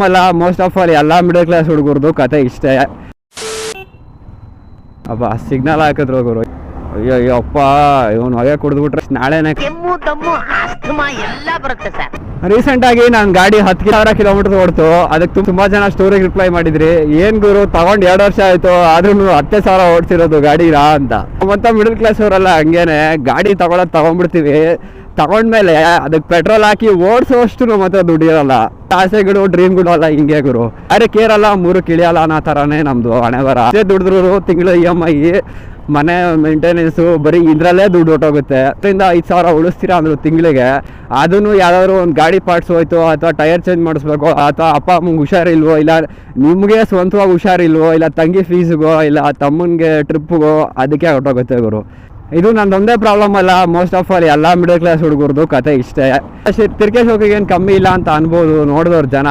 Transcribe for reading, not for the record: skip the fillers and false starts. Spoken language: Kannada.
ಅಲ್ಲ, ಮೋಸ್ಟ್ ಆಫ್ ಆಲ್ ಎಲ್ಲ ಮಿಡಲ್ ಕ್ಲಾಸ್ ಹುಡುಗರದು ಕತೆ ಇಷ್ಟೇ. ಅಪ್ಪ ಸಿಗ್ನಲ್ ಹಾಕಿದ್ರು ಗುರು. ಅಯ್ಯೋ ಅಪ್ಪ, ಇವನು ಹೊಗೆ ಕುಡಿದ್ಬಿಟ್ರೆ ನಾಳೆನೆ ಕೆಮ್ಮು ದಮ್ಮು ಆಸ್ತಮಾ ಎಲ್ಲ ಬರುತ್ತೆ ಸರ್. ರೀಸೆಂಟ್ ಆಗಿ ನಾನು ಗಾಡಿ 10,000 ಕಿಲೋಮೀಟರ್ ಓಡ್ತು. ಅದಕ್ಕೆ ತುಂಬಾ ಜನ ಸ್ಟೋರಿಗೆ ರಿಪ್ಲೈ ಮಾಡಿದ್ರಿ, ಏನ್ ಗುರು ತಗೊಂಡ್ 2 ವರ್ಷ ಆಯ್ತು ಆದ್ರೂ 10,000 ಓಡಿಸಿರೋದು ಗಾಡಿರಾ ಅಂತ. ಮತ್ತೆ ಮಿಡಲ್ ಕ್ಲಾಸ್ ಅವರೆಲ್ಲ ಹಂಗೇನೆ, ಗಾಡಿ ತಗೊಂಡ್ಬಿಡ್ತೀವಿ, ತಗೊಂಡ್ಮೇಲೆ ಅದಕ್ಕೆ ಪೆಟ್ರೋಲ್ ಹಾಕಿ ಓಡಿಸೋಷ್ಟು ಮತ್ತೆ ದುಡ್ಡು ಇರಲ್ಲ. ಆಸೆಗಳು ಡ್ರೀಮ್ಗಳು ಅಲ್ಲ ಹಿಂಗೆ ಗುರು. ಅರೆ ಕೇರಲ್ಲ 3 ಇಳಿಯಲ್ಲ ಅನ್ನೋ ಥರನೇ ನಮ್ದು ಹಣೆ ಬರ. ದುಡಿದ್ರು ತಿಂಗಳು EMI, ಮನೆ ಮೇಂಟೆನೆನ್ಸು, ಬರೀ ಇದ್ರಲ್ಲೇ ದುಡ್ಡು ಹೊಟ್ಟೋಗುತ್ತೆ. 5,000 ಉಳಿಸ್ತೀರಾ ಅಂದ್ರು ತಿಂಗಳಿಗೆ. ಅದನ್ನು ಯಾವ್ದಾದ್ರು ಒಂದು ಗಾಡಿ ಪಾರ್ಟ್ಸ್ ಹೋಯ್ತು, ಅಥವಾ ಟೈರ್ ಚೇಂಜ್ ಮಾಡಿಸ್ಬೇಕು, ಅಥವಾ ಅಪ್ಪ ಅಮ್ಮಂಗೆ ಹುಷಾರಿಲ್ವೋ, ಇಲ್ಲ ನಿಮಗೆ ಸ್ವಂತವಾಗಿ ಹುಷಾರಿಲ್ವೋ, ಇಲ್ಲ ತಂಗಿ ಫೀಸ್ಗೋ, ಇಲ್ಲ ತಮ್ಮನಿಗೆ ಟ್ರಿಪ್ಗೋ, ಅದಕ್ಕೆ ಹೊಟ್ಟೋಗುತ್ತೆ ಗುರು. ಇದು ನಂದೊಂದೇ ಪ್ರಾಬ್ಲಮ್ ಅಲ್ಲ, ಮೋಸ್ಟ್ ಆಫ್ ಆಲ್ ಎಲ್ಲ ಮಿಡಲ್ ಕ್ಲಾಸ್ ಹುಡುಗರದು ಕತೆ ಇಷ್ಟೇ. ತಿರ್ಗೇಶ್ ಹೋಗಿಗೆ ಏನು ಕಮ್ಮಿ ಇಲ್ಲ ಅಂತ ಅನ್ಬೋದು ನೋಡಿದವ್ರು ಜನ.